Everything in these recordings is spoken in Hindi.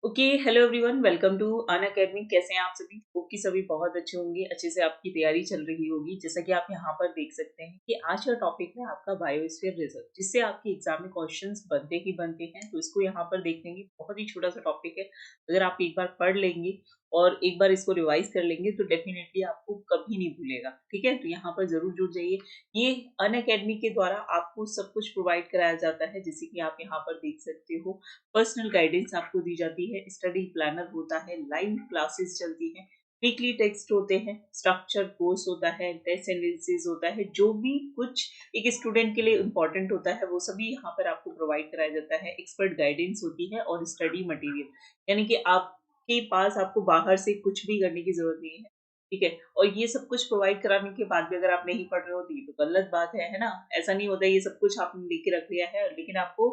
Okay, hello everyone, welcome to Unacademy. कैसे हैं आप सभी? होप कि सभी बहुत अच्छे होंगे, अच्छे से आपकी तैयारी चल रही होगी। जैसा कि आप यहाँ पर देख सकते हैं कि आज का टॉपिक है आपका बायोस्फीयर रिजर्व, जिससे आपके एग्जाम में क्वेश्चंस बनते ही बनते हैं। तो इसको यहाँ पर देख लेंगे। बहुत ही छोटा सा टॉपिक है। अगर आप एक बार पढ़ लेंगे और एक बार इसको रिवाइज कर लेंगे तो डेफिनेटली आपको कभी नहीं भूलेगा। ठीक है, तो यहाँ पर जरूर जुड़ जाइए। ये अन अकेडमी के द्वारा आपको सब कुछ प्रोवाइड कराया जाता है, जैसे कि आप यहाँ पर देख सकते हो। पर्सनल गाइडेंस आपको दी जाती है, स्टडी प्लानर होता है, लाइव क्लासेस चलती हैं, वीकली टेक्स्ट होते हैं, स्ट्रक्चर कोर्स होता है, टेस्ट एनालिसिस होता है। जो भी कुछ एक स्टूडेंट के लिए इम्पोर्टेंट होता है वो सभी यहाँ पर आपको प्रोवाइड कराया जाता है। एक्सपर्ट गाइडेंस होती है और स्टडी मटेरियल, यानी कि आपके पास आपको बाहर से कुछ भी करने की जरूरत नहीं है। ठीक है, और ये सब कुछ प्रोवाइड कराने के बाद भी अगर आप नहीं पढ़ रहे हो तो ये तो गलत बात है ना। ऐसा नहीं होता ये सब कुछ आपने लेके रख लिया है, लेकिन आपको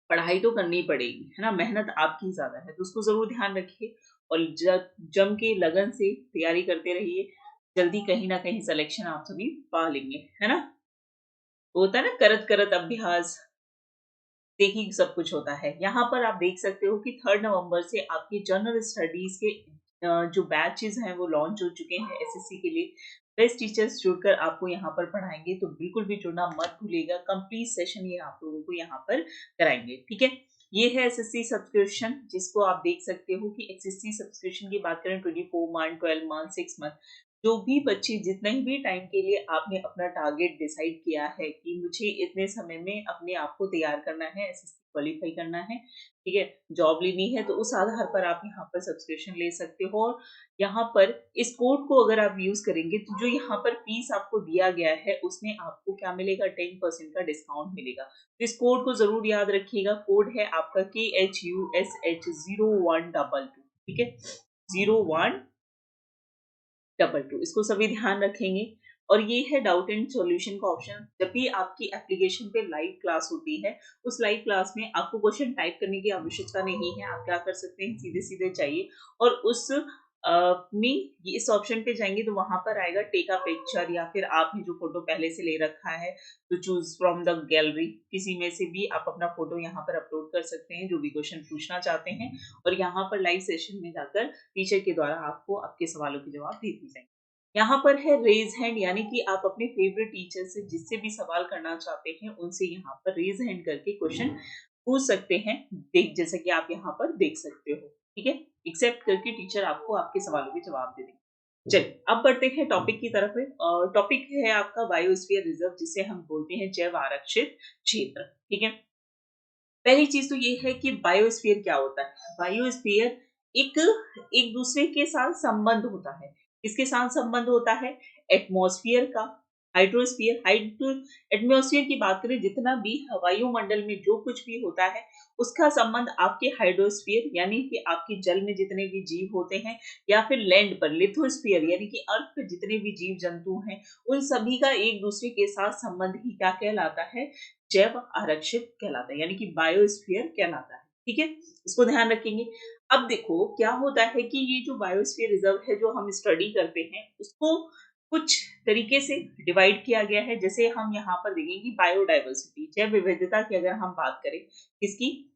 पढ़ाई तो करनी पड़ेगी, है ना। मेहनत आपकी ज़्यादा है, तो उसको ज़रूर ध्यान रखिए और जम के लगन से तैयारी करते रहिए। जल्दी कहीं ना कहीं सिलेक्शन आप सभी पा लेंगे, है ना। वो होता है ना, करत करत अभ्यास से ही सब कुछ होता है। यहाँ पर आप देख सकते हो कि 3 नवंबर से आपकी जनरल स्टडीज के जो बैचेस हैं वो लॉन्च हो चुके हैं एसएससी के लिए। बेस्ट टीचर्स जुड़कर आपको यहाँ पर पढ़ाएंगे, तो बिल्कुल भी जुड़ना मत भूलिएगा। कंप्लीट सेशन ये आप लोगों को यहाँ पर कराएंगे। ठीक है, ये है एसएससी सब्सक्रिप्शन, जिसको आप देख सकते हो कि एसएससी सब्सक्रिप्शन की बात करें 24 मंथ, 12 मंथ, 6 मंथ, जो भी बच्चे जितने भी टाइम के लिए आपने अपना टारगेट डिसाइड किया है कि मुझे इतने समय में अपने आप को तैयार करना है, एसएससी क्वालिफाई करना है, ठीक है, जॉब लेनी है, तो उस आधार पर आप यहाँ पर सब्सक्रिप्शन ले सकते हो। और यहाँ पर इस कोड को अगर आप यूज करेंगे तो जो यहाँ पर फीस आपको दिया गया है उसमें आपको क्या मिलेगा, 10% का डिस्काउंट मिलेगा। तो इस कोड को जरूर याद रखिएगा। कोड है आपका KHUSH0122। ठीक है, 0122, इसको सभी ध्यान रखेंगे। और ये है डाउट एंड सॉल्यूशन का ऑप्शन। जब भी आपकी एप्लीकेशन पे लाइव क्लास होती है, उस लाइव क्लास में आपको क्वेश्चन टाइप करने की आवश्यकता नहीं है। आप क्या कर सकते हैं, सीधे सीधे जाइए और उस में इस ऑप्शन पे जाएंगे तो वहां पर आएगा टेक अ पिक्चर, या फिर आपने जो फोटो पहले से ले रखा है तो चूज फ्रॉम द गैलरी, किसी में से भी आप अपना फोटो यहाँ पर अपलोड कर सकते हैं जो भी क्वेश्चन पूछना चाहते हैं। और यहाँ पर लाइव सेशन में जाकर टीचर के द्वारा आपको आपके सवालों के जवाब दे दिए जाएंगे। यहाँ पर है रेज हैंड, यानी कि आप अपने फेवरेट टीचर से जिससे भी सवाल करना चाहते हैं उनसे यहाँ पर रेज हैंड करके क्वेश्चन पूछ सकते हैं। देख, जैसे कि आप यहाँ पर देख सकते हो। ठीक है, एक्सेप्ट करके टीचर आपको आपके सवालों के जवाब दे देंगे। चलिए अब बढ़ते हैं टॉपिक की तरफ में। और टॉपिक है आपका बायोस्फीयर रिजर्व, जिसे हम बोलते हैं जैव आरक्षित क्षेत्र। ठीक है, पहली चीज तो ये है कि बायोस्फीयर क्या होता है। बायोस्फीयर एक एक दूसरे के साथ संबंध होता है। किसके साथ संबंध होता है? एटमॉस्फेयर का, हाइड्रो एटमॉस्फेयर की बात करें, जितना भी वायुमंडल में जो कुछ भी होता है उसका संबंध आपके हाइड्रोस्फीयर यानी कि आपके जल में जितने भी जीव होते हैं, या फिर लैंड पर लिथोस्फीयर यानी कि अर्थ पर जितने भी जीव जंतु हैं, उन सभी का एक दूसरे के साथ संबंध ही क्या कहलाता है? जैव आरक्षित कहलाता है, यानी कि बायोस्फीयर कहलाता है। ठीक है, इसको ध्यान रखेंगे। अब देखो क्या होता है कि ये जो बायोस्फीयर रिजर्व है जो हम स्टडी करते हैं उसको कुछ तरीके से डिवाइड किया गया है। जैसे हम यहाँ पर देखेंगे बायोडाइवर्सिटी, जैव विविधता की अगर हम बात करें, किसकी?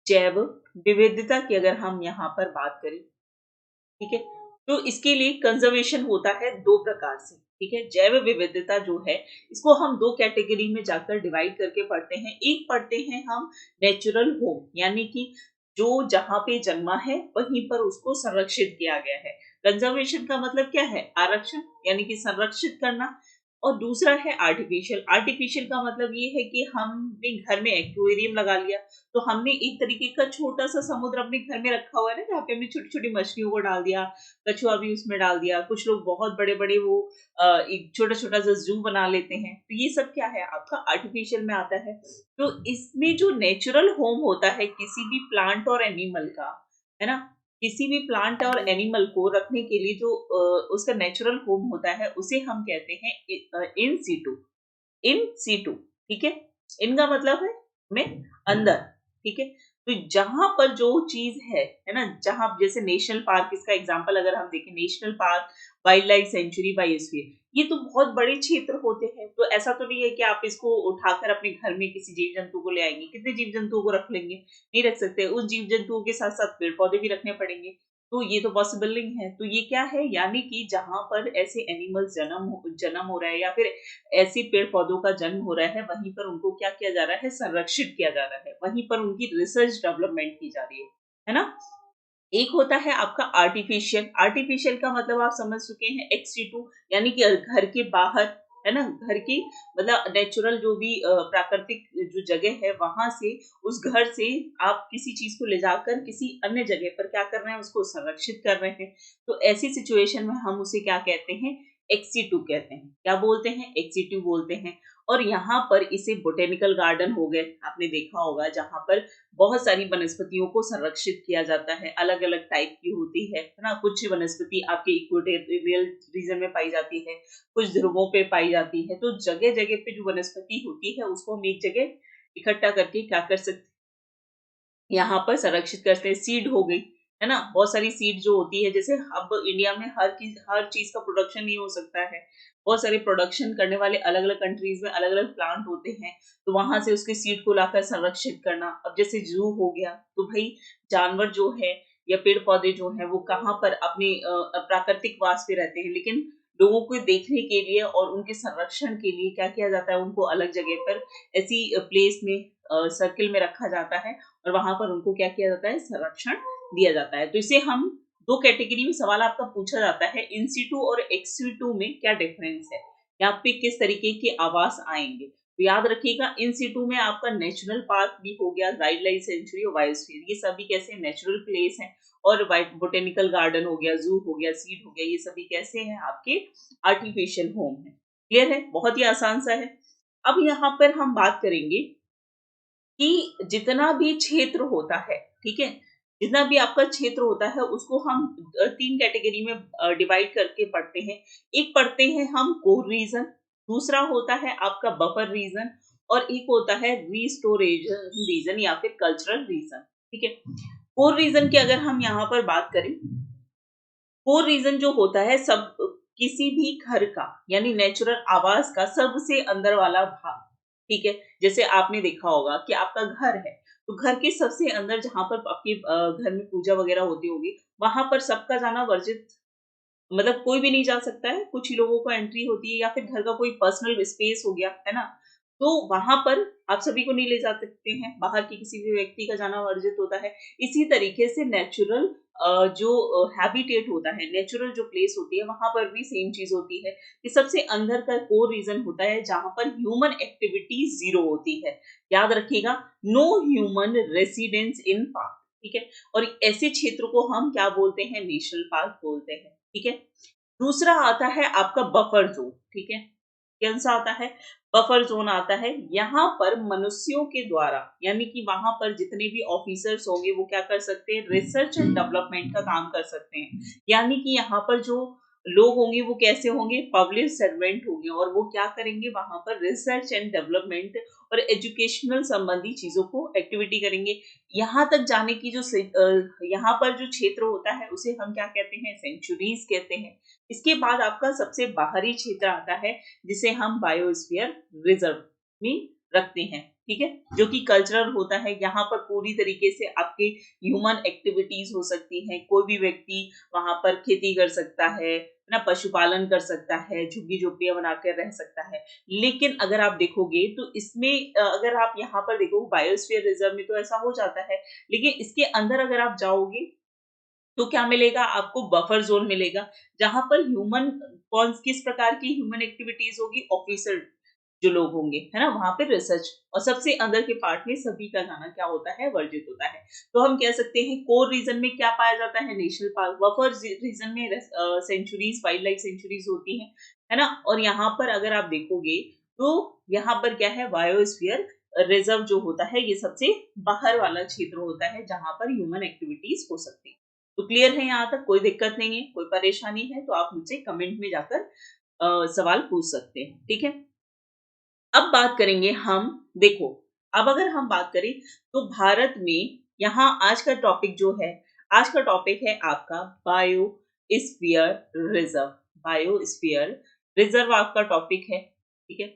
जैव विविधता की अगर हम यहाँ पर बात करें, ठीक है, तो इसके लिए कंजर्वेशन होता है दो प्रकार से। ठीक है, जैव विविधता जो है इसको हम दो कैटेगरी में जाकर डिवाइड करके पढ़ते हैं। एक पढ़ते हैं हम नेचुरल होम, यानी कि जो जहां पे जन्मा है वहीं पर उसको संरक्षित किया गया है। कंजर्वेशन का मतलब क्या है? आरक्षण, यानी कि संरक्षित करना। और दूसरा है आर्टिफिशियल। आर्टिफिशियल का मतलब ये है कि हमने घर में एक्वेरियम लगा लिया, तो हमने एक तरीके का छोटा सा समुद्र अपने घर में रखा हुआ है ना, जहाँ पे हमने छोटी छोटी मछलियों को डाल दिया, कछुआ भी उसमें डाल दिया। कुछ लोग बहुत बड़े बड़े वो एक छोटा छोटा सा जू बना लेते हैं, तो ये सब क्या है? आपका आर्टिफिशियल में आता है। तो इसमें जो नेचुरल होम होता है किसी भी प्लांट और एनिमल का, है ना, किसी भी प्लांट और एनिमल को रखने के लिए जो उसका नेचुरल होम होता है उसे हम कहते हैं इन सीटू। इन सीटू, ठीक है, इनका मतलब है में अंदर। ठीक है, तो जहां पर जो चीज है ना, जहां जैसे नेशनल पार्क, इसका एग्जांपल अगर हम देखें, national park, wild life sanctuary, biosphere, ये तो बहुत बड़े क्षेत्र होते हैं, तो ऐसा तो नहीं है कि आप इसको उठाकर अपने घर में किसी जीव जंतु को ले आएंगे। कितने जीव जंतुओं को रख लेंगे? नहीं रख सकते। उस जीव जंतुओं के साथ साथ पेड़ पौधे भी रखने पड़ेंगे, तो ये तो पॉसिबल नहीं है। तो ये क्या है, यानी कि जहां पर ऐसे एनिमल्स जन्म हो रहा है या फिर ऐसे पेड़ पौधों का जन्म हो रहा है, वहीं पर उनको क्या किया जा रहा है, संरक्षित किया जा रहा है, वहीं पर उनकी रिसर्च डेवलपमेंट की जा रही है ना। एक होता है आपका आर्टिफिशियल। आर्टिफिशियल का मतलब आप समझ चुके हैं, एक्सटीटू, यानी कि घर के बाहर, है ना, घर की मतलब नेचुरल जो भी प्राकृतिक जो जगह है वहां से, उस घर से आप किसी चीज को ले जाकर किसी अन्य जगह पर क्या कर रहे हैं, उसको संरक्षित कर रहे हैं। तो ऐसी सिचुएशन में हम उसे क्या कहते हैं, एक्सीटू कहते हैं। क्या बोलते हैं, एक्सीटू बोलते हैं। और यहाँ पर इसे बोटेनिकल गार्डन हो गए, आपने देखा होगा, जहां पर बहुत सारी वनस्पतियों को संरक्षित किया जाता है, अलग अलग टाइप की होती है ना। कुछ वनस्पति आपके इक्वेटोरियल रीजन में पाई जाती है, कुछ ध्रुवों पे पाई जाती है। तो जगह जगह पे जो वनस्पति होती है उसको हम एक जगह इकट्ठा करके क्या कर सकते, यहाँ पर संरक्षित करते हैं। सीड हो गई, है ना, बहुत सारी सीड जो होती है, जैसे अब इंडिया में हर चीज का प्रोडक्शन नहीं हो सकता है। बहुत सारे प्रोडक्शन करने वाले अलग अलग कंट्रीज में अलग अलग प्लांट होते हैं, तो वहां से उसके सीड को लाकर संरक्षित करना। अब जैसे जू हो गया, तो भाई जानवर जो है या पेड़ पौधे जो है वो कहाँ पर अपने प्राकृतिक वास पे रहते हैं, लेकिन लोगों को देखने के लिए और उनके संरक्षण के लिए क्या किया जाता है, उनको अलग जगह पर ऐसी प्लेस में सर्किल में रखा जाता है, और वहां पर उनको क्या किया जाता है, संरक्षण दिया जाता है। तो इसे हम दो कैटेगरी में सवाल आपका पूछा जाता है, इन सीटू और एक्स-सीटू में क्या डिफरेंस है, यहाँ पे किस तरीके के आवास आएंगे। तो याद रखिएगा, इन सीटू में आपका नेशनल पार्क भी हो गया, वाइल्ड लाइफ सेंचुरी और बायोस्फीयर, ये सभी कैसे नेचुरल प्लेस हैं। और बोटेनिकल गार्डन हो गया, जू हो गया, सीड हो गया, ये सभी कैसे हैं, आपके आर्टिफिशियल होम है। क्लियर है, बहुत ही आसान सा है। अब यहाँ पर हम बात करेंगे कि जितना भी क्षेत्र होता है, ठीक है, जितना भी आपका क्षेत्र होता है उसको हम तीन कैटेगरी में डिवाइड करके पढ़ते हैं। एक पढ़ते हैं हम कोर रीजन, दूसरा होता है आपका बफर रीजन, और एक होता है रिस्टोरेज रीजन या फिर कल्चरल रीजन। ठीक है, कोर रीजन की अगर हम यहाँ पर बात करें, कोर रीजन जो होता है सब किसी भी घर का, यानी नेचुरल आवास का सबसे अंदर वाला भाग। ठीक है, जैसे आपने देखा होगा कि आपका घर है, तो घर के सबसे अंदर जहां पर आपके घर में पूजा वगैरह होती होगी, वहां पर सबका जाना वर्जित, मतलब कोई भी नहीं जा सकता है, कुछ ही लोगों को एंट्री होती है, या फिर घर का कोई पर्सनल स्पेस हो गया, है ना, तो वहां पर आप सभी को नहीं ले जा सकते हैं, बाहर के किसी भी व्यक्ति का जाना वर्जित होता है। इसी तरीके से नेचुरल जो हैबिटेट होता है, नेचुरल जो प्लेस होती है, वहां पर भी सेम चीज होती है कि सबसे अंदर का कोर रीजन होता है जहां पर ह्यूमन एक्टिविटी जीरो होती है। याद रखिएगा, no human residence in park. ठीक है, और ऐसे क्षेत्र को हम क्या बोलते हैं, नेशनल पार्क बोलते हैं। ठीक है, दूसरा आता है आपका बफर जोन। ठीक है, कौन सा आता है, बफर जोन आता है। यहाँ पर मनुष्यों के द्वारा, यानी कि वहां पर जितने भी ऑफिसर्स होंगे वो क्या कर सकते हैं, रिसर्च एंड डेवलपमेंट का काम कर सकते हैं। यानी कि यहाँ पर जो लोग होंगे वो कैसे होंगे, पब्लिक सर्वेंट होंगे, और वो क्या करेंगे, वहां पर रिसर्च एंड डेवलपमेंट और एजुकेशनल संबंधी चीजों को एक्टिविटी करेंगे। यहाँ तक जाने की जो यहाँ पर जो क्षेत्र होता है उसे हम क्या कहते हैं, सेंचुरीज कहते हैं। इसके बाद आपका सबसे बाहरी क्षेत्र आता है जिसे हम बायोस्फीयर रिजर्व में रखते हैं। ठीक है, जो कि कल्चरल होता है, यहाँ पर पूरी तरीके से आपके ह्यूमन एक्टिविटीज हो सकती हैं। कोई भी व्यक्ति वहां पर खेती कर सकता है ना, पशुपालन कर सकता है, झुग्गी झोपड़ियां बनाकर रह सकता है। लेकिन अगर आप देखोगे तो इसमें अगर आप यहाँ पर देखो बायोस्फीयर रिजर्व में तो ऐसा हो जाता है, लेकिन इसके अंदर अगर आप जाओगे तो क्या मिलेगा आपको, बफर जोन मिलेगा, जहां पर ह्यूमन कौन किस प्रकार की ह्यूमन एक्टिविटीज होगी, ऑफिसर जो लोग होंगे, है ना, वहां पे रिसर्च, और सबसे अंदर के पार्ट में सभी का जाना क्या होता है, वर्जित होता है। तो हम कह सकते हैं कोर रीजन में क्या पाया जाता है, नेशनल पार्क। बफर रीजन में सेंचुरीज, वाइल्ड लाइफ सेंचुरीज होती है ना। और यहाँ पर अगर आप देखोगे तो यहाँ पर क्या है, बायोस्फीयर रिजर्व जो होता है ये सबसे बाहर वाला क्षेत्र होता है जहां पर ह्यूमन एक्टिविटीज हो सकती है। तो क्लियर है, यहाँ तक कोई दिक्कत नहीं है, कोई परेशानी है तो आप मुझसे कमेंट में जाकर सवाल पूछ सकते हैं। ठीक है, अब बात करेंगे हम, देखो, अब अगर हम बात करें तो भारत में यहाँ आज का टॉपिक जो है, आज का टॉपिक है आपका बायोस्फीयर रिजर्व। बायोस्फीयर रिजर्व आपका टॉपिक है, ठीक है।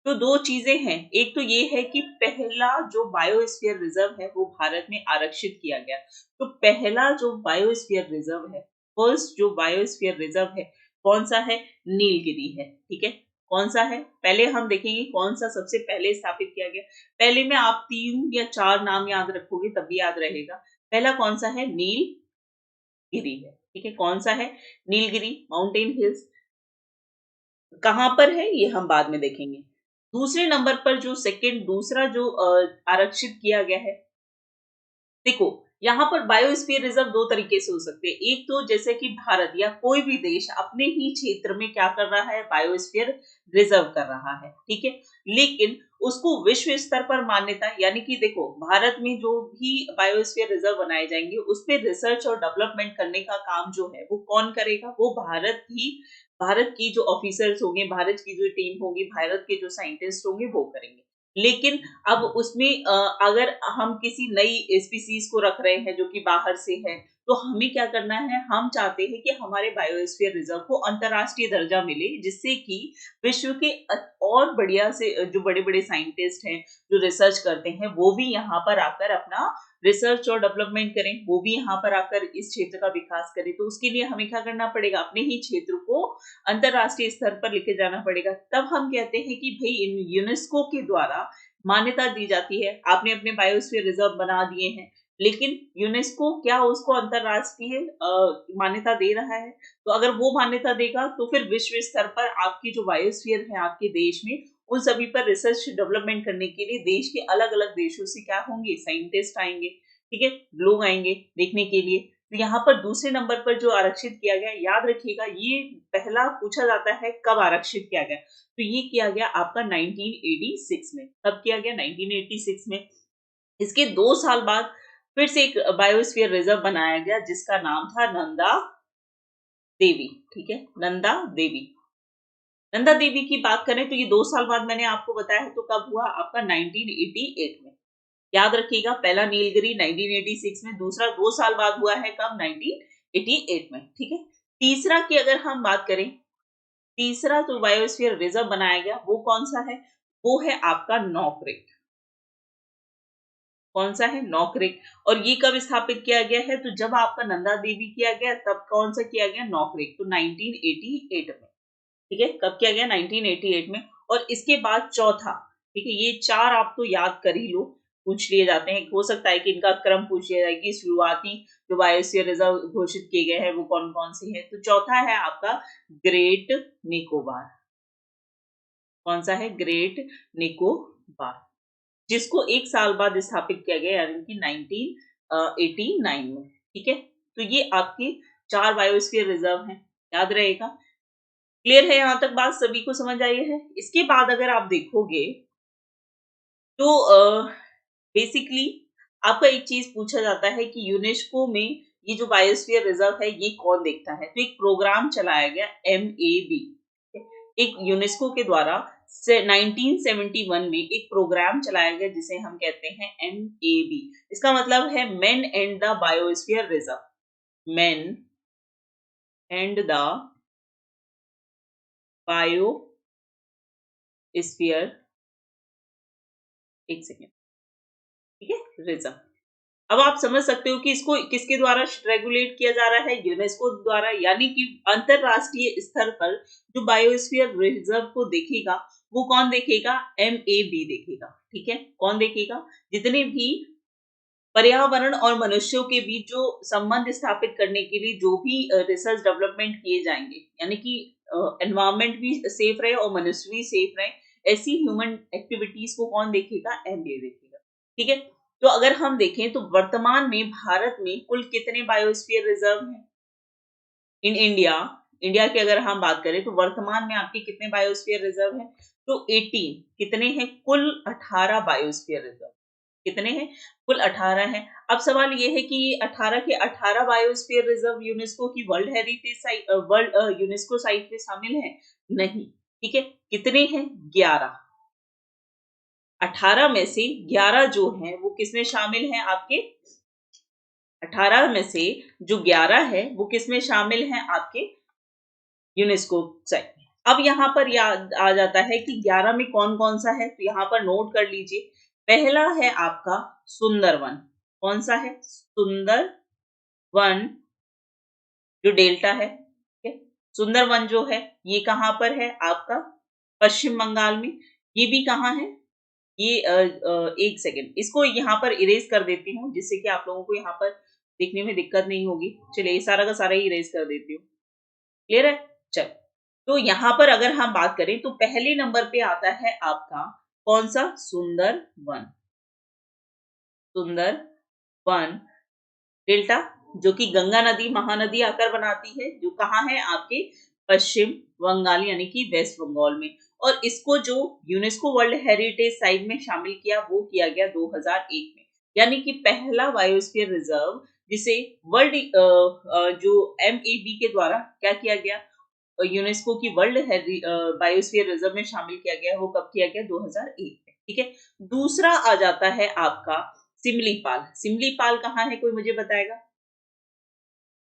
तो दो चीजें हैं, एक तो ये है कि पहला जो बायोस्फीयर रिजर्व है वो भारत में आरक्षित किया गया। तो पहला जो बायोस्फीयर रिजर्व है, फर्स्ट जो बायोस्फीयर रिजर्व है, कौन सा है? नीलगिरी है, ठीक है। कौन सा है? पहले हम देखेंगे कौन सा सबसे पहले स्थापित किया गया। पहले में आप 3 या 4 नाम याद रखोगे तब भी याद रहेगा। पहला कौन सा है? नीलगिरी है, ठीक है। कौन सा है? Nilgiri mountain hills. कहां पर है ये हम बाद में देखेंगे। दूसरे नंबर पर जो दूसरा जो आरक्षित किया गया है, देखो यहाँ पर बायोस्फीयर रिजर्व दो तरीके से हो सकते हैं। एक तो जैसे कि भारत या कोई भी देश अपने ही क्षेत्र में क्या कर रहा है, बायोस्फीयर रिजर्व कर रहा है, ठीक है। लेकिन उसको विश्व स्तर पर मान्यता, यानी कि देखो भारत में जो भी बायोस्फीयर रिजर्व बनाए जाएंगे उस पर रिसर्च और डेवलपमेंट करने का काम जो है वो कौन करेगा? वो भारत की जो ऑफिसर्स होंगे, भारत की जो टीम होगी, भारत के जो साइंटिस्ट होंगे वो करेंगे। लेकिन अब उसमें अगर हम किसी नई स्पीसीज को रख रहे हैं जो कि बाहर से है, तो हमें क्या करना है? हम चाहते हैं कि हमारे बायोस्फीयर रिजर्व को अंतरराष्ट्रीय दर्जा मिले, जिससे कि विश्व के और बढ़िया से जो बड़े बड़े साइंटिस्ट हैं जो रिसर्च करते हैं वो भी यहाँ पर आकर अपना रिसर्च और डेवलपमेंट करें, वो भी यहाँ पर आकर इस क्षेत्र का विकास करें। तो उसके लिए हमें क्या करना पड़ेगा? अपने ही क्षेत्र को अंतरराष्ट्रीय स्तर पर लेके जाना पड़ेगा। तब हम कहते हैं कि भाई इन यूनेस्को के द्वारा मान्यता दी जाती है। आपने अपने बायोस्फीयर रिजर्व बना दिए हैं, लेकिन यूनेस्को क्या उसको अंतरराष्ट्रीय मान्यता दे रहा है? तो अगर वो मान्यता देगा तो फिर विश्व स्तर पर आपकी जो बायोस्फीयर है आपके देश में, उन सभी पर रिसर्च डेवलपमेंट करने के लिए देश के अलग अलग देशों से क्या होंगे? साइंटिस्ट आएंगे, ठीक है, लोग आएंगे देखने के लिए। तो यहाँ पर दूसरे नंबर पर जो आरक्षित किया गया, याद रखिएगा ये पहला पूछा जाता है कब आरक्षित किया गया। तो ये किया गया आपका 1986 में। कब किया गया? 1986 में। इसके 2 साल बाद फिर से एक बायोस्फीयर रिजर्व बनाया गया जिसका नाम था नंदा देवी, ठीक है, नंदा देवी। नंदा देवी की बात करें तो ये 2 साल बाद मैंने आपको बताया है, तो कब हुआ? आपका 1988 में। याद रखिएगा पहला नीलगिरी 1986 में, दूसरा 2 साल बाद हुआ है कब? 1988 में, ठीक है। तीसरा की अगर हम बात करें, तीसरा जो बायोस्फीयर रिजर्व बनाया गया वो कौन सा है? वो है आपका नॉकरेक। कौन सा है? नॉकरेक। और ये कब स्थापित किया गया है? तो जब आपका नंदा देवी किया गया तब कौन सा किया गया? नॉकरेक। तो 1988 में, ठीक है। कब किया गया? 1988 में। और इसके बाद चौथा, ठीक है, ये 4 आप तो याद कर ही लो, पूछ लिए जाते हैं। हो सकता है कि इनका क्रम पूछ लिया जाए कि शुरुआती जो बायोस्फीयर रिजर्व घोषित किए गए हैं वो कौन कौन से हैं। तो चौथा है आपका ग्रेट निकोबार। कौन सा है? ग्रेट निकोबार, जिसको 1 साल बाद स्थापित किया गया, यानी कि 1989 में, ठीक है। तो ये आपके 4 बायोस्फीयर रिजर्व हैं, याद रहेगा। क्लियर है? यहां तक बात सभी को समझ आई है? इसके बाद अगर आप देखोगे तो बेसिकली आपका एक चीज पूछा जाता है कि यूनेस्को में ये जो बायोस्फीयर रिजर्व है ये कौन देखता है। तो एक प्रोग्राम चलाया गया MAB, एक यूनेस्को के द्वारा 1971 में एक प्रोग्राम चलाया गया जिसे हम कहते हैं MAB। इसका मतलब है man and the biosphere reserve. Man and the biosphere, एक सेकेंड, ठीक है, रिजर्व। अब आप समझ सकते हो कि इसको किसके द्वारा रेगुलेट किया जा रहा है? यूनेस्को द्वारा। यानी कि अंतरराष्ट्रीय स्तर पर जो बायोस्फीयर रिजर्व को देखेगा वो कौन देखेगा? MAB देखेगा, ठीक है। कौन देखेगा? जितने भी पर्यावरण और मनुष्यों के बीच जो संबंध स्थापित करने के लिए जो भी रिसर्च डेवलपमेंट किए जाएंगे, यानी कि एनवायरमेंट भी सेफ रहे और मनुष्य भी सेफ रहे, ऐसी ह्यूमन एक्टिविटीज को कौन देखेगा? MAB देखेगा, ठीक है। तो अगर हम देखें तो वर्तमान में भारत में कुल कितने बायोस्फीयर रिजर्व हैं? इन इंडिया, इंडिया की अगर हम बात करें तो वर्तमान में आपके कितने बायोस्फीयर रिजर्व हैं? तो 18। कितने हैं? कुल 18 बायोस्फीयर रिजर्व। कितने हैं? कुल 18 हैं। अब सवाल ये है कि ये 18 के 18 बायोस्फीयर रिजर्व यूनेस्को की world heritage site, world UNESCO site में शामिल हैं? नहीं, ठीक है। कितने हैं? 11। 18 में से 11 जो हैं वो किसमें शामिल हैं आपके? 18 में से जो 11 है वो किसमें शामिल हैं? आपके यूनेस्को साइट में, अब यहाँ पर याद आ जाता है कि 11 में कौन कौन सा है, तो यहाँ पर नोट कर लीजिए। पहला है आपका सुंदरवन। कौन सा है? सुंदर वन, जो डेल्टा है, ठीक है। सुंदरवन जो है ये कहाँ पर है आपका? पश्चिम बंगाल में। ये भी कहाँ है? ये एक सेकेंड, इसको यहाँ पर इरेज कर देती हूँ जिससे कि आप लोगों को यहाँ पर देखने में दिक्कत नहीं होगी। चलिए, ये सारा का सारा ही इरेज कर देती हूँ। क्लियर है? चल, तो यहाँ पर अगर हम बात करें तो पहले नंबर पे आता है आपका कौन सा? सुंदर वन। सुंदर वन डेल्टा, जो कि गंगा नदी महानदी आकर बनाती है, जो कहाँ है? आपके पश्चिम बंगाल यानी कि वेस्ट बंगाल में। और इसको जो यूनेस्को वर्ल्ड हेरिटेज साइट में शामिल किया वो किया गया 2001 में। यानी कि पहला बायोस्फीयर रिजर्व जिसे वर्ल्ड जो MAB के द्वारा क्या किया गया, यूनेस्को की वर्ल्ड बायोस्फीयर रिजर्व में शामिल किया गया, वो कब किया गया? 2001 में। ठीक है। दूसरा आ जाता है आपका सिमलीपाल। सिमलीपाल कहाँ है, कोई मुझे बताएगा?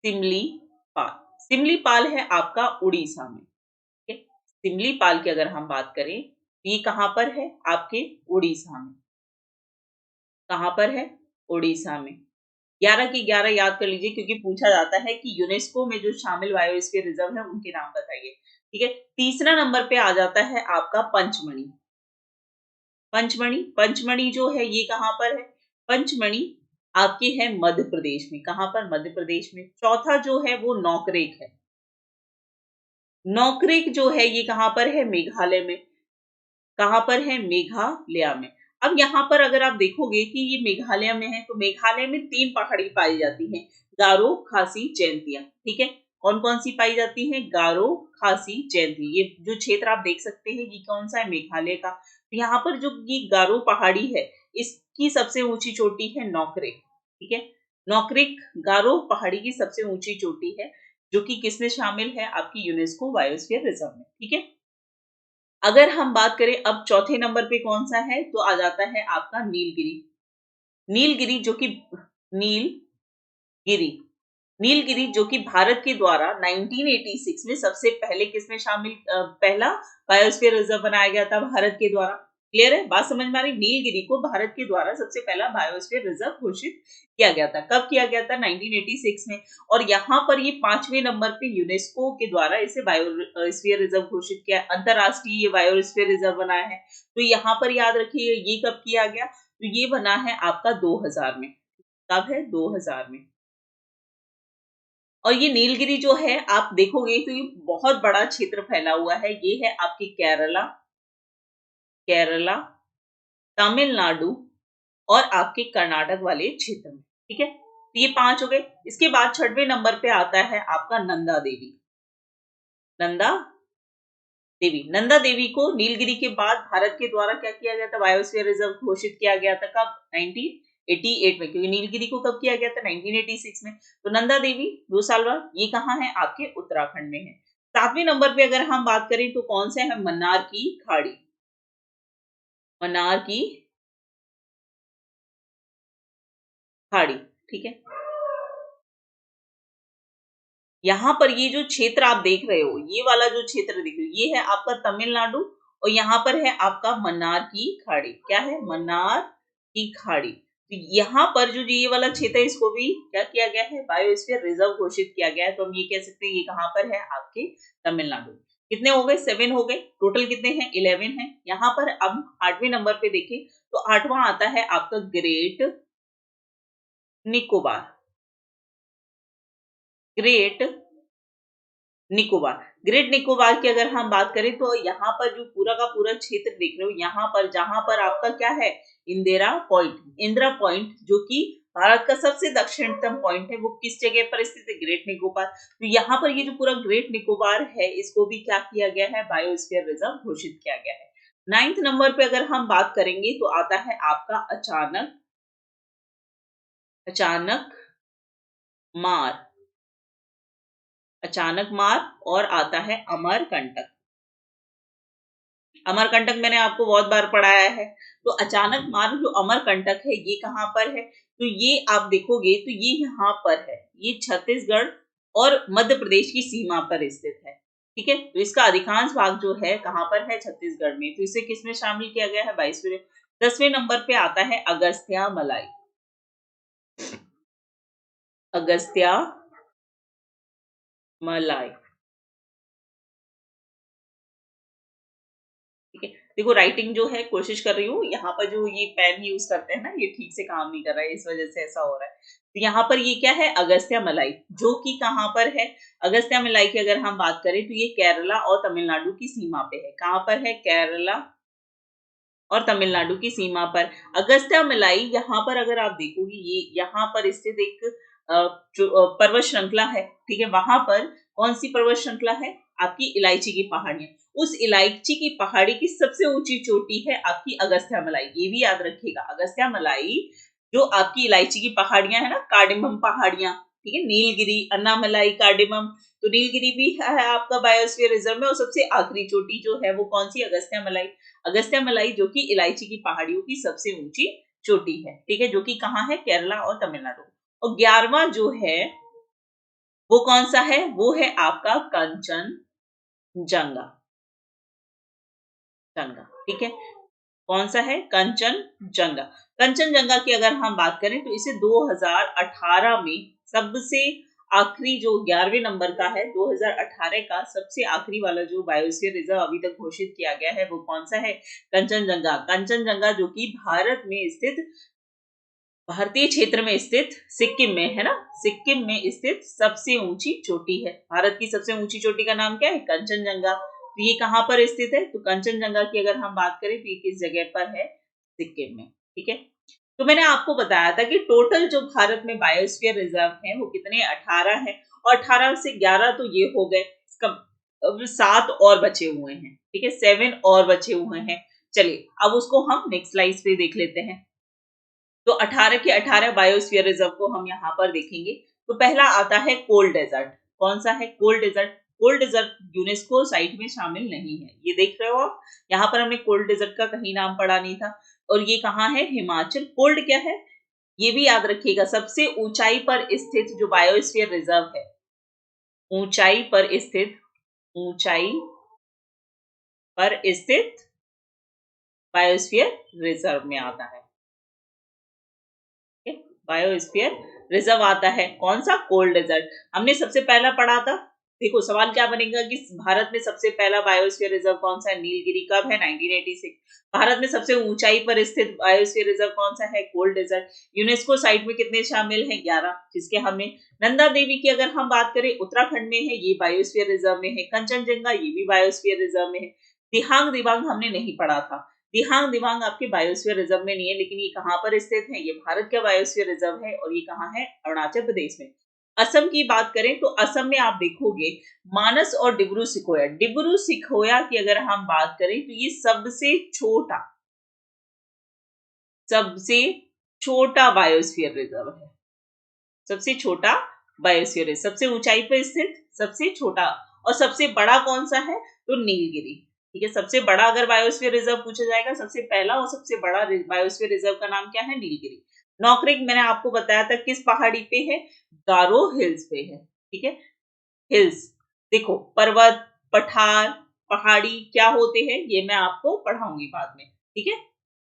सिमलीपाल, सिमलीपाल है आपका उड़ीसा में। ठीक है। सिमलीपाल की अगर हम बात करें तो ये कहाँ पर है? आपके उड़ीसा में। कहाँ पर है? उड़ीसा में। 11 की 11 याद कर लीजिए, क्योंकि पूछा जाता है कि यूनेस्को में जो शामिल बायोस्फीयर रिजर्व है उनके नाम बताइए। ठीक है। तीसरा नंबर पे आ जाता है आपका पंचमढ़ी। पंचमढ़ी, पंचमढ़ी जो है ये कहाँ पर है? पंचमढ़ी आपके है मध्य प्रदेश में। कहाँ पर? मध्य प्रदेश में। चौथा जो है वो नौकरेक है। नौकरेक जो है ये कहाँ पर है? मेघालय में। कहाँ पर है? मेघालय में। अब यहाँ पर अगर आप देखोगे कि ये मेघालय में है, तो मेघालय में 3 पहाड़ी पाई जाती हैं, गारो, खासी, जैंतिया। ठीक है। कौन कौन सी पाई जाती हैं? गारो, खासी, जैंती। ये जो क्षेत्र आप देख सकते हैं ये कौन सा है? मेघालय का। तो यहाँ पर जो ये गारो पहाड़ी है इसकी सबसे ऊंची चोटी है नौकरेक। ठीक है। नौकरेक गारो पहाड़ी की सबसे ऊंची चोटी है, जो कि किसमें शामिल है? आपकी यूनेस्को बायोस्फीयर रिजर्व में। ठीक है। अगर हम बात करें अब चौथे नंबर पे कौन सा है, तो आ जाता है आपका नीलगिरी। नीलगिरी जो कि नीलगिरी नीलगिरी जो कि भारत के द्वारा 1986 में सबसे पहले किसमें शामिल पहला बायोस्फीयर रिजर्व बनाया गया था भारत के द्वारा। क्लियर है? बात समझ में आ रही? नीलगिरी को भारत के द्वारा सबसे पहला बायोस्फीयर रिजर्व घोषित किया गया था। कब किया गया था? 1986 में। और यहाँ पर ये 5वें नंबर पे यूनेस्को के द्वारा इसे बायोस्फीयर रिजर्व घोषित किया, अंतरराष्ट्रीय ये बायोस्फीयर रिजर्व बनाया है। तो यहाँ पर याद रखिए ये कब किया गया, तो ये बना है आपका 2000 में। कब है? 2000 में। और ये नीलगिरी जो है आप देखोगे तो ये बहुत बड़ा क्षेत्र फैला हुआ है। ये है आपकी केरला, केरला, तमिलनाडु और आपके कर्नाटक वाले क्षेत्र में। ठीक है। तो ये 5 हो गए। इसके बाद 6वें नंबर पे आता है आपका नंदा देवी। नंदा देवी, नंदा देवी को नीलगिरी के बाद भारत के द्वारा क्या किया गया था? बायोस्फीयर रिजर्व घोषित किया गया था। कब? 1988 में, क्योंकि नीलगिरी को कब किया गया था? 1986 में। तो नंदा देवी 2 साल बाद। ये कहाँ है? आपके उत्तराखंड में है। 7वें नंबर पे अगर हम बात करें तो कौन से है? मन्नार की खाड़ी। मन्नार की खाड़ी। ठीक है। यहाँ पर ये जो क्षेत्र आप देख रहे हो, ये वाला जो क्षेत्र देख रहे हो, ये है आपका तमिलनाडु। और यहाँ पर है आपका मन्नार की खाड़ी। क्या है? मन्नार की खाड़ी। तो यहाँ पर जो ये वाला क्षेत्र है इसको भी क्या किया गया है? बायोस्फीयर रिजर्व घोषित किया गया है। तो हम ये कह सकते हैं ये कहाँ पर है? आपके तमिलनाडु। कितने हो गए? 7 हो गए। टोटल कितने हैं? 11 है। यहाँ पर अब 8वें नंबर पे देखें तो 8वां आता है आपका great Nicobar. Great Nicobar. Great Nicobar की अगर हम बात करें तो यहाँ पर जो पूरा का पूरा क्षेत्र देख रहे हो, यहाँ पर जहां पर आपका क्या है? इंदिरा पॉइंट। इंदिरा पॉइंट जो कि भारत का सबसे दक्षिणतम पॉइंट है, वो किस जगह पर स्थित है? ग्रेट निकोबार। तो यहाँ पर ये जो पूरा ग्रेट निकोबार है इसको भी क्या किया गया है? बायोस्फीयर रिजर्व घोषित किया गया है। 9th नंबर पे अगर हम बात करेंगे तो आता है आपका अचानक, अचानक मार, अचानक मार। और आता है अमरकंटक। अमरकंटक मैंने आपको बहुत बार पढ़ाया है। तो अचानक मार्ग जो अमरकंटक है ये कहाँ पर है? तो ये आप देखोगे तो ये यहाँ पर है। ये छत्तीसगढ़ और मध्य प्रदेश की सीमा पर स्थित है। ठीक है। तो इसका अधिकांश भाग जो है कहाँ पर है, छत्तीसगढ़ में। तो इसे किसमें शामिल किया गया है, 22वें। 10वें नंबर पे आता है अगस्त्या मलाई। अगस्त्या मलाई, ठीक है। देखो राइटिंग जो है कोशिश कर रही हूँ, यहाँ पर जो ये पेन यूज करते हैं ना, ये ठीक से काम नहीं कर रहा है, इस वजह से ऐसा हो रहा है। तो यहाँ पर ये क्या है, अगस्त्या मलाई, जो कि कहाँ पर है। अगस्त्या मलाई की अगर हम बात करें तो ये केरला और तमिलनाडु की सीमा पे है। कहाँ पर है, केरला और तमिलनाडु की सीमा पर। अगस्त्या मलाई यहाँ पर अगर आप देखोगे, ये यहाँ पर स्थित एक पर्वत श्रृंखला है, ठीक है। वहां पर कौन सी पर्वत श्रृंखला है, आपकी इलायची की पहाड़ियां। उस इलायची की पहाड़ी की सबसे ऊंची चोटी है आपकी अगस्त्या मलाई, ये भी याद रखिएगा। अगस्त्या मलाई जो आपकी इलायची की पहाड़ियां है ना, कार्डेमम पहाड़ियां, ठीक है। नीलगिरी, अन्नामलाई, कार्डेमम। तो नीलगिरी भी है आपका बायोस्फीयर रिजर्व में। और सबसे आखिरी चोटी जो है वो कौन सी, अगस्त्या मलाई। अगस्त्या मलाई जो कि इलायची की पहाड़ियों की सबसे ऊंची चोटी है, ठीक है, जो कि कहाँ है, केरला और तमिलनाडु। और 11वां जो है वो कौन सा है, वो है आपका कंचनजंगा। जंगा, ठीक है। कौन सा है, कंचनजंगा। कंचनजंगा की अगर हम बात करें तो इसे 2018 में सबसे आखिरी जो 11वें नंबर का है, 2018 का सबसे आखिरी वाला जो बायोस्फीयर रिजर्व अभी तक घोषित किया गया है वो कौन सा है, कंचनजंगा। कंचनजंगा जो कि भारत में स्थित, भारतीय क्षेत्र में स्थित सिक्किम में है ना, सिक्किम में स्थित सबसे ऊंची चोटी है। भारत की सबसे ऊंची चोटी का नाम क्या है, कंचनजंगा। तो ये कहाँ पर स्थित है, तो कंचनजंगा की अगर हम बात करें तो ये किस जगह पर है, सिक्किम में, ठीक है। तो मैंने आपको बताया था कि टोटल जो भारत में बायोस्फीयर रिजर्व है वो कितने, 18 है। और 18 से 11 तो ये हो गए, इसका 7 और बचे हुए हैं, ठीक है, 7 और बचे हुए हैं। चलिए अब उसको हम नेक्स्ट स्लाइड पे देख लेते हैं। तो 18 के 18 बायोस्फीयर रिजर्व को हम यहाँ पर देखेंगे। तो पहला आता है कोल्ड डेजर्ट। कौन सा है, cold desert. Cold desert UNESCO site में शामिल नहीं है, ये देख रहे हो आप। यहाँ पर हमने कोल्ड डेजर्ट का कहीं नाम पढ़ा नहीं था। और ये कहाँ है, हिमाचल। कोल्ड क्या है, ये भी याद रखिएगा, सबसे ऊंचाई पर स्थित जो बायोस्फीयर रिजर्व है, ऊंचाई पर स्थित, ऊंचाई पर स्थित बायोस्फीयर रिजर्व में आता है। बायोस्फीयर रिजर्व आता है कौन सा, कोल्ड डेजर्ट। हमने सबसे पहला पढ़ा था। देखो सवाल क्या बनेगा कि भारत में सबसे पहला बायोस्फीयर रिजर्व कौन सा है, नीलगिरी। कब है, 1986। भारत में सबसे ऊंचाई पर स्थित बायोस्फीयर रिजर्व कौन सा है, कोल्ड डेजर्ट। यूनेस्को साइट में कितने शामिल हैं, 11, जिसके हमने नंदा देवी की अगर हम बात करें उत्तराखंड में है, ये बायोस्फीयर रिजर्व में है। कंचनजंगा ये भी बायोस्फीयर रिजर्व में है। दिहांग दिबांग हमने नहीं पढ़ा था। दिहांग दिबांग आपके बायोस्फीयर रिजर्व में नहीं है, लेकिन ये कहाँ पर स्थित है, ये भारत का बायोस्फीयर रिजर्व है। और ये कहाँ है, अरुणाचल प्रदेश में। असम की बात करें तो असम में आप देखोगे मानस और डिब्रू सिखोया। डिब्रू सिखोया की अगर हम बात करें तो ये सबसे छोटा बायोस्फीयर रिजर्व है। सबसे छोटा बायोस्फीयर रिजर्व, सबसे ऊंचाई पर स्थित, सबसे छोटा। और सबसे बड़ा कौन सा है, तो नीलगिरी, ठीक है। सबसे बड़ा अगर बायोस्फीयर रिजर्व पूछा जाएगा, सबसे पहला और सबसे बड़ा बायोस्फीयर रिजर्व का नाम क्या है, नीलगिरी। नौक्रेक मैंने आपको बताया था किस पहाड़ी पे है, गारो हिल्स पे है, ठीक है। हिल्स, देखो पर्वत, पठार, पहाड़ी क्या होते हैं ये मैं आपको पढ़ाऊंगी बाद में, ठीक है,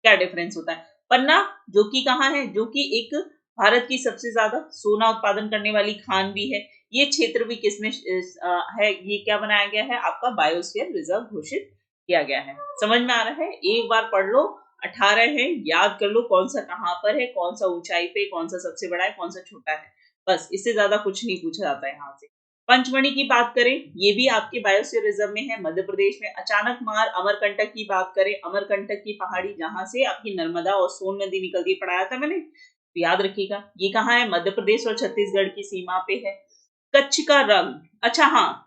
क्या डिफरेंस होता है। पन्ना जो कि कहाँ है, जो कि एक भारत की सबसे ज्यादा सोना उत्पादन करने वाली खान भी है। ये क्षेत्र भी किसमें है, ये क्या बनाया गया है, आपका बायोस्फीयर रिजर्व घोषित किया गया है। समझ में आ रहा है, एक बार पढ़ लो। 18 है, याद कर लो कौन सा कहाँ पर है, कौन सा ऊंचाई पे, कौन सा सबसे बड़ा है, कौन सा छोटा है। बस इससे ज्यादा कुछ नहीं पूछा जाता है यहाँ से। पंचमढ़ी की बात करें, ये भी आपके बायोस्फीयर रिजर्व में है, मध्य प्रदेश में। अचानक मार अमरकंटक की बात करें, अमरकंटक की पहाड़ी जहां से आपकी नर्मदा और सोन नदी निकलती है, पढ़ाया था मैंने, तो याद रखिएगा ये कहाँ है, मध्य प्रदेश और छत्तीसगढ़ की सीमा पे है। कच्छ का रंग, अच्छा हाँ,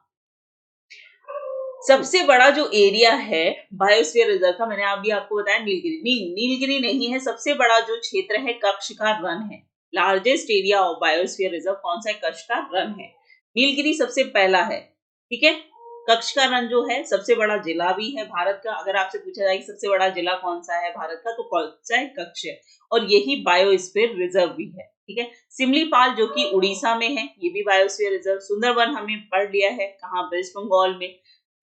सबसे बड़ा जो एरिया है बायोस्फीयर रिजर्व का, मैंने अभी आपको बताया नीलगिरी। नीलगिरी नहीं है, सबसे बड़ा जो क्षेत्र है कच्छ का रण है। Largest area of biosphere reserve कौन सा है, कच्छ का रण है। नीलगिरी सबसे पहला है, ठीक है। कच्छ का रण जो है सबसे बड़ा जिला भी है भारत का। अगर आपसे पूछा जाए कि सबसे बड़ा जिला कौन सा है भारत का, तो कौन सा है, कच्छ है। और यही बायोस्फीयर रिजर्व भी है, ठीक है। सिमलीपाल जो कि उड़ीसा में है, ये भी बायोस्फीयर रिजर्व। सुंदरवन हमने पढ़ लिया है, कहाँ, वेस्ट बंगाल में।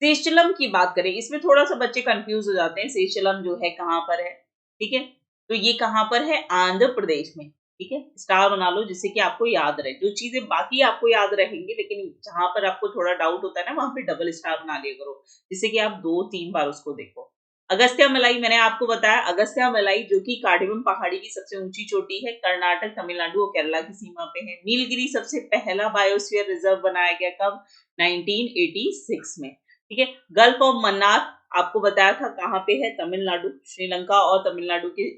सेशलम की बात करें, इसमें थोड़ा सा बच्चे कंफ्यूज हो जाते हैं, सेशलम जो है कहाँ पर है, ठीक है। तो ये कहाँ पर है, आंध्र प्रदेश में, ठीक है। स्टार बना लो जिससे कि आपको याद रहे, जो चीजें बाकी आपको याद रहेंगी लेकिन जहां पर आपको थोड़ा डाउट होता है ना, वहां पे डबल स्टार बना लिया करो, जिससे कि आप 2-3 बार उसको देखो। अगस्त्य मलाई, मैंने आपको बताया अगस्त्य मलाई जो कि कार्डियम पहाड़ी की सबसे ऊंची चोटी है, कर्नाटक, तमिलनाडु और केरला की सीमा पे है। नीलगिरी सबसे पहला बायोस्फीयर रिजर्व बनाया गया कब, 1986 में, ठीक है। गल्फ ऑफ मन्नार आपको बताया था कहाँ पे है, तमिलनाडु, श्रीलंका और तमिलनाडु के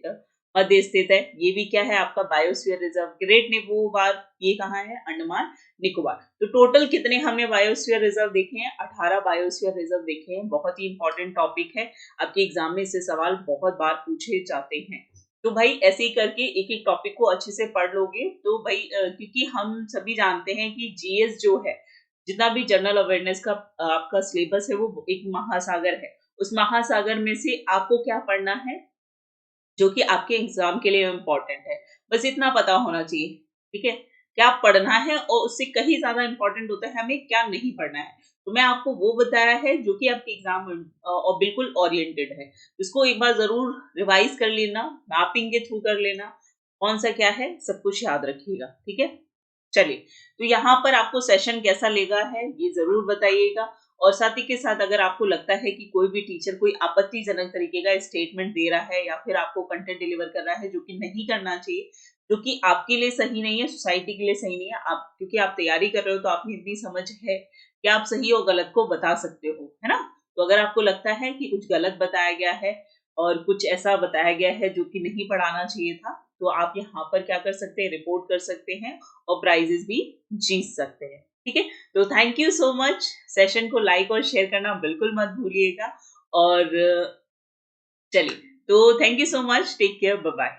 मध्य स्थित है। ये भी क्या है आपका बायोस्फीयर रिजर्व। ग्रेट निकोबार ये कहाँ है, अंडमान निकोबार। तो टोटल कितने हमने बायोस्फीयर रिजर्व देखे हैं, 18 बायोस्फीयर रिजर्व देखे हैं। बहुत ही इंपॉर्टेंट टॉपिक है, आपके एग्जाम में इससे सवाल बहुत बार पूछे जाते हैं। तो भाई ऐसे ही करके एक एक टॉपिक को अच्छे से पढ़ लोगे तो भाई क्योंकि हम सभी जानते हैं कि जीएस जो है, जितना भी जनरल अवेयरनेस का आपका सिलेबस है, वो एक महासागर है। उस महासागर में से आपको क्या पढ़ना है जो कि आपके एग्जाम के लिए इम्पोर्टेंट है, बस इतना पता होना चाहिए, ठीक है। क्या पढ़ना है और उससे कहीं ज्यादा इंपॉर्टेंट होता है हमें क्या नहीं पढ़ना है। तो मैं आपको वो बताया है जो कि आपके एग्जाम और बिल्कुल ओरिएंटेड है। इसको एक बार जरूर रिवाइज कर लेना, मैपिंग के थ्रू कर लेना, कौन सा क्या है सब कुछ याद रखिएगा, ठीक है। चलिए, तो यहाँ पर आपको सेशन कैसा लगा है ये जरूर बताइएगा। और साथ ही के साथ अगर आपको लगता है कि कोई भी टीचर कोई आपत्तिजनक तरीके का स्टेटमेंट दे रहा है या फिर आपको कंटेंट डिलीवर कर रहा है जो कि नहीं करना चाहिए, जो कि आपके लिए सही नहीं है, सोसाइटी के लिए सही नहीं है, आप क्योंकि आप तैयारी कर रहे हो तो आप में इतनी समझ है कि आप सही और गलत को बता सकते हो, है ना। तो अगर आपको लगता है कि कुछ गलत बताया गया है और कुछ ऐसा बताया गया है जो कि नहीं पढ़ाना चाहिए था, तो आप यहाँ पर क्या कर सकते हैं, रिपोर्ट कर सकते हैं और प्राइजेस भी जीत सकते हैं, ठीक है। तो thank you so much. Session को लाइक और शेयर करना बिल्कुल मत भूलिएगा। और चलिए, तो thank you so much, take care, bye bye.